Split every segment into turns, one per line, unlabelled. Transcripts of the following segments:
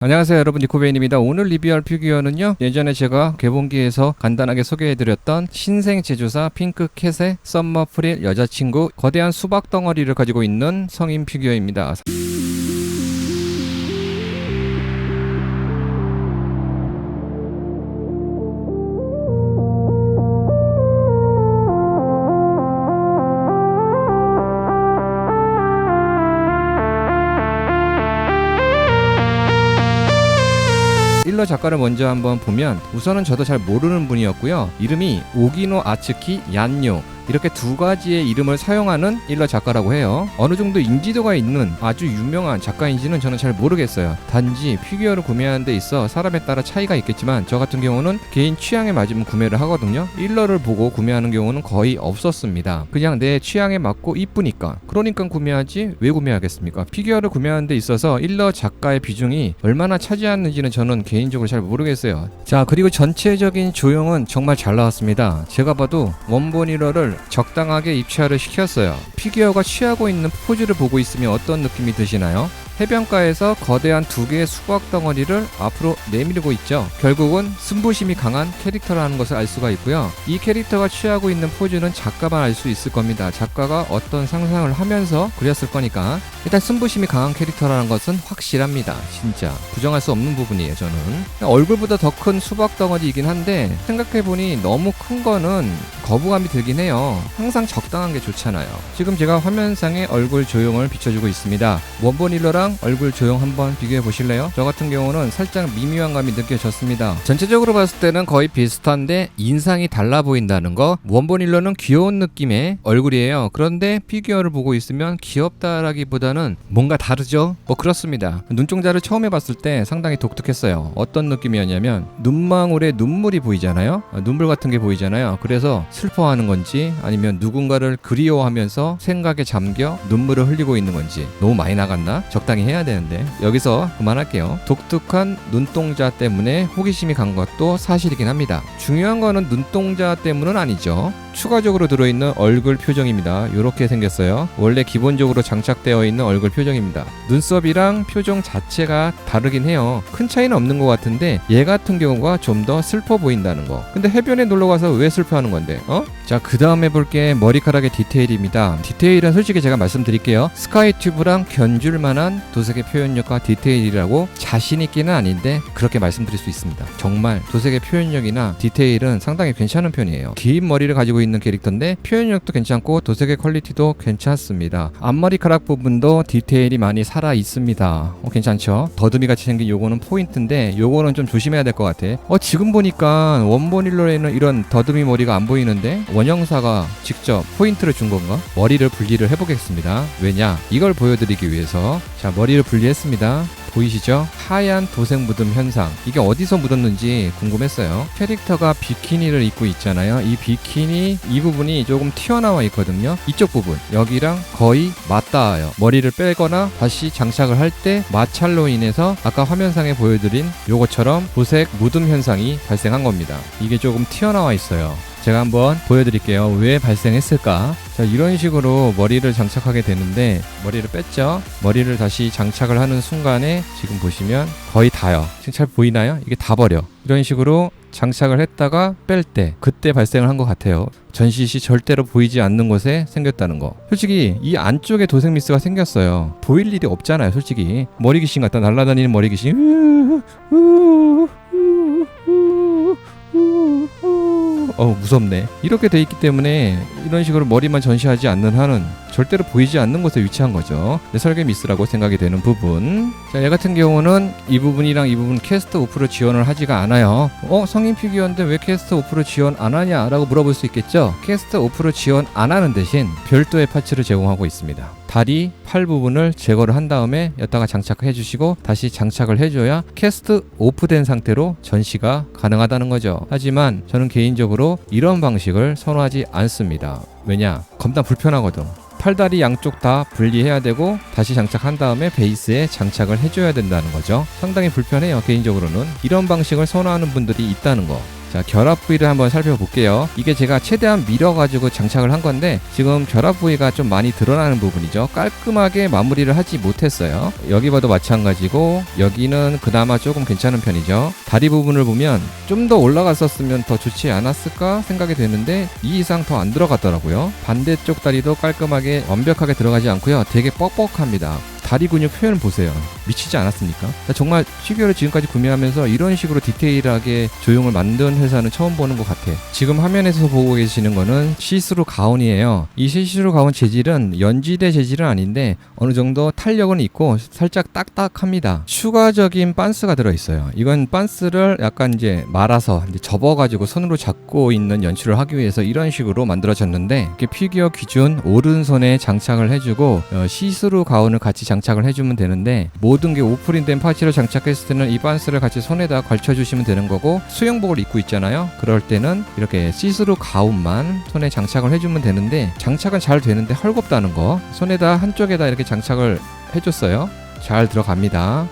안녕하세요 여러분, 니코베인입니다. 오늘 리뷰할 피규어는요, 예전에 제가 개봉기에서 간단하게 소개해드렸던 신생 제조사 핑크캣의 썸머프릴 여자친구, 거대한 수박 덩어리를 가지고 있는 성인 피규어입니다. 일러 작가를 먼저 한번 보면, 우선은 저도 잘 모르는 분이었고요. 이름이 오기노 아츠키 얀요, 이렇게 두 가지의 이름을 사용하는 일러 작가라고 해요. 어느 정도 인지도가 있는 아주 유명한 작가인지는 저는 잘 모르겠어요. 단지 피규어를 구매하는 데 있어 사람에 따라 차이가 있겠지만, 저 같은 경우는 개인 취향에 맞으면 구매를 하거든요. 일러를 보고 구매하는 경우는 거의 없었습니다. 그냥 내 취향에 맞고 이쁘니까, 그러니까 구매하지 왜 구매하겠습니까? 피규어를 구매하는 데 있어서 일러 작가의 비중이 얼마나 차지하는지는 저는 개인적으로 잘 모르겠어요. 자, 그리고 전체적인 조형은 정말 잘 나왔습니다. 제가 봐도 원본 일러를 적당하게 입체화를 시켰어요. 피규어가 취하고 있는 포즈를 보고 있으면 어떤 느낌이 드시나요? 해변가에서 거대한 두 개의 수박 덩어리를 앞으로 내밀고 있죠. 결국은 승부심이 강한 캐릭터라는 것을 알 수가 있고요. 이 캐릭터가 취하고 있는 포즈는 작가만 알 수 있을 겁니다. 작가가 어떤 상상을 하면서 그렸을 거니까. 일단 승부심이 강한 캐릭터라는 것은 확실합니다. 진짜 부정할 수 없는 부분이에요. 저는 얼굴보다 더 큰 수박 덩어리이긴 한데, 생각해보니 너무 큰 거는 거부감이 들긴 해요. 항상 적당한 게 좋잖아요. 지금 제가 화면상에 얼굴 조형을 비춰주고 있습니다. 원본 일러랑 얼굴 조형 한번 비교해 보실래요? 저 같은 경우는 살짝 미묘한 감이 느껴졌습니다. 전체적으로 봤을 때는 거의 비슷한데 인상이 달라 보인다는 거. 원본 일러는 귀여운 느낌의 얼굴이에요. 그런데 피규어를 보고 있으면 귀엽다라기보다는 뭔가 다르죠? 뭐 그렇습니다. 눈동자를 처음 해봤을 때 상당히 독특했어요. 어떤 느낌이었냐면, 눈망울에 눈물이 보이잖아요. 눈물 같은 게 보이잖아요. 그래서 슬퍼하는 건지 아니면 누군가를 그리워하면서 생각에 잠겨 눈물을 흘리고 있는 건지. 너무 많이 나갔나? 적당히 해야 되는데. 여기서 그만할게요. 독특한 눈동자 때문에 호기심이 간 것도 사실이긴 합니다. 중요한 거는 눈동자 때문은 아니죠. 추가적으로 들어있는 얼굴 표정입니다. 이렇게 생겼어요. 원래 기본적으로 장착되어 있는 얼굴 표정입니다. 눈썹이랑 표정 자체가 다르긴 해요. 큰 차이는 없는 것 같은데, 얘 같은 경우가 좀 더 슬퍼 보인다는 거. 근데 해변에 놀러가서 왜 슬퍼하는 건데? 자, 그 다음 해볼게 머리카락의 디테일입니다. 디테일은 솔직히 제가 말씀드릴게요. 스카이튜브랑 견줄만한 도색의 표현력과 디테일이라고 자신 있기는 아닌데 그렇게 말씀드릴 수 있습니다. 정말 도색의 표현력이나 디테일은 상당히 괜찮은 편이에요. 긴 머리를 가지고 있는 캐릭터인데 표현력도 괜찮고 도색의 퀄리티도 괜찮습니다. 앞머리카락 부분도 디테일이 많이 살아 있습니다. 괜찮죠? 더듬이 같이 생긴 요거는 포인트인데, 요거는 좀 조심해야 될 것 같아. 지금 보니까 원본 일러에는 이런 더듬이 머리가 안 보이는데 원형사가 직접 포인트를 준 건가? 머리를 분리를 해보겠습니다. 왜냐? 이걸 보여드리기 위해서. 자, 머리를 분리했습니다. 보이시죠? 하얀 도색 묻음 현상. 이게 어디서 묻었는지 궁금했어요. 캐릭터가 비키니를 입고 있잖아요. 이 비키니 이 부분이 조금 튀어나와 있거든요. 이쪽 부분, 여기랑 거의 맞닿아요. 머리를 빼거나 다시 장착을 할 때 마찰로 인해서 아까 화면상에 보여드린 요것처럼 도색 묻음 현상이 발생한 겁니다. 이게 조금 튀어나와 있어요. 제가 한번 보여드릴게요. 왜 발생했을까? 자, 이런 식으로 머리를 장착하게 되는데, 머리를 뺐죠? 머리를 다시 장착을 하는 순간에 지금 보시면 거의 다요. 지금 잘 보이나요? 이게 다 버려. 이런 식으로 장착을 했다가 뺄 때, 그때 발생을 한 것 같아요. 전시시 절대로 보이지 않는 곳에 생겼다는 거. 솔직히 이 안쪽에 도색 미스가 생겼어요. 보일 일이 없잖아요, 솔직히. 머리 귀신 같다. 날아다니는 머리 귀신. 무섭네. 이렇게 돼 있기 때문에 이런 식으로 머리만 전시하지 않는 한은 절대로 보이지 않는 곳에 위치한 거죠. 설계 미스라고 생각이 되는 부분. 자, 얘 같은 경우는 이 부분이랑 이 부분 캐스트 오프로 지원을 하지가 않아요. 성인 피규어인데 왜 캐스트 오프로 지원 안 하냐 라고 물어볼 수 있겠죠. 캐스트 오프로 지원 안 하는 대신 별도의 파츠를 제공하고 있습니다. 다리, 팔 부분을 제거를 한 다음에 여기다가 장착해 주시고 다시 장착을 해줘야 캐스트 오프된 상태로 전시가 가능하다는 거죠. 하지만 저는 개인적으로 이런 방식을 선호하지 않습니다. 왜냐? 겁나 불편하거든. 팔다리 양쪽 다 분리해야 되고 다시 장착한 다음에 베이스에 장착을 해줘야 된다는 거죠. 상당히 불편해요. 개인적으로는 이런 방식을 선호하는 분들이 있다는 거. 자, 결합 부위를 한번 살펴볼게요. 이게 제가 최대한 밀어가지고 장착을 한 건데 지금 결합 부위가 좀 많이 드러나는 부분이죠. 깔끔하게 마무리를 하지 못했어요. 여기 봐도 마찬가지고 여기는 그나마 조금 괜찮은 편이죠. 다리 부분을 보면 좀 더 올라갔었으면 더 좋지 않았을까 생각이 되는데 이 이상 더 안 들어갔더라고요. 반대쪽 다리도 깔끔하게 완벽하게 들어가지 않고요. 되게 뻑뻑합니다. 다리 근육 표현 보세요. 미치지 않았습니까? 정말 피규어를 지금까지 구매하면서 이런 식으로 디테일하게 조형을 만든 회사는 처음 보는 것 같아. 지금 화면에서 보고 계시는 거는 시스루 가운이에요. 이 시스루 가운 재질은 연지대 재질은 아닌데 어느 정도 탄력은 있고 살짝 딱딱합니다. 추가적인 반스가 들어있어요. 이건 반스를 약간 이제 말아서 이제 접어가지고 손으로 잡고 있는 연출을 하기 위해서 이런 식으로 만들어졌는데 이렇게 피규어 기준 오른손에 장착을 해주고 시스루 가운을 같이 장착을 해주면 되는데 모든 게 오프닝된 파츠로 장착했을 때는 이 반스를 같이 손에다 걸쳐주시면 되는 거고 수영복을 입고 있잖아요. 그럴 때는 이렇게 시스루 가운만 손에 장착을 해주면 되는데 장착은 잘 되는데 헐겁다는 거. 손에다 한쪽에다 이렇게 장착을 해줬어요. 잘 들어갑니다.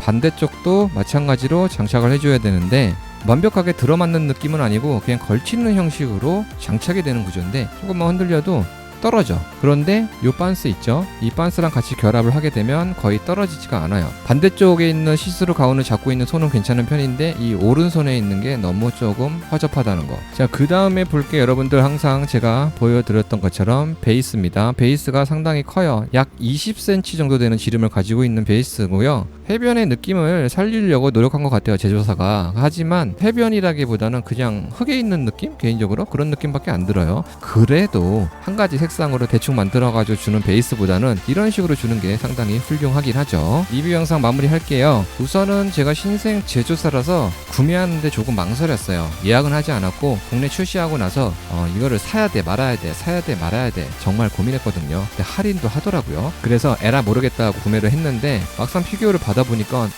반대쪽도 마찬가지로 장착을 해줘야 되는데 완벽하게 들어맞는 느낌은 아니고 그냥 걸치는 형식으로 장착이 되는 구조인데 조금만 흔들려도 떨어져. 그런데 이 반스 있죠? 이 반스랑 같이 결합을 하게 되면 거의 떨어지지가 않아요. 반대쪽에 있는 시스루 가운을 잡고 있는 손은 괜찮은 편인데 이 오른손에 있는 게 너무 조금 허접하다는 거. 자, 그 다음에 볼 게 여러분들 항상 제가 보여드렸던 것처럼 베이스입니다. 베이스가 상당히 커요. 약 20cm 정도 되는 지름을 가지고 있는 베이스고요. 해변의 느낌을 살리려고 노력한 것 같아요, 제조사가. 하지만 해변이라기보다는 그냥 흙에 있는 느낌? 개인적으로 그런 느낌밖에 안 들어요. 그래도 한 가지 색상으로 대충 만들어가지고 주는 베이스보다는 이런 식으로 주는 게 상당히 훌륭하긴 하죠. 리뷰 영상 마무리할게요. 우선은 제가 신생 제조사라서 구매하는데 조금 망설였어요. 예약은 하지 않았고 국내 출시하고 나서 이거를 사야 돼 말아야 돼 사야 돼 말아야 돼 정말 고민했거든요. 근데 할인도 하더라고요. 그래서 에라 모르겠다 하고 구매를 했는데 막상 피규어를 받아보니까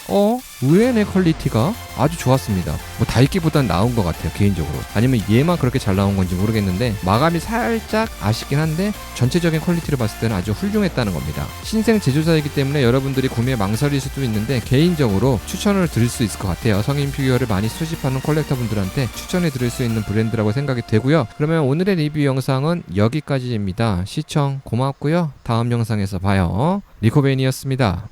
의외의 퀄리티가 아주 좋았습니다. 뭐 다이키보단 나은 것 같아요, 개인적으로. 아니면 얘만 그렇게 잘 나온 건지 모르겠는데 마감이 살짝 아쉽긴 한데 전체적인 퀄리티를 봤을 때는 아주 훌륭했다는 겁니다. 신생 제조사이기 때문에 여러분들이 구매 망설일 수도 있는데 개인적으로 추천을 드릴 수 있을 것 같아요. 성인 피규어를 많이 수집하는 컬렉터분들한테 추천해 드릴 수 있는 브랜드라고 생각이 되고요. 그러면 오늘의 리뷰 영상은 여기까지입니다. 시청 고맙고요. 다음 영상에서 봐요. 리코베인이었습니다.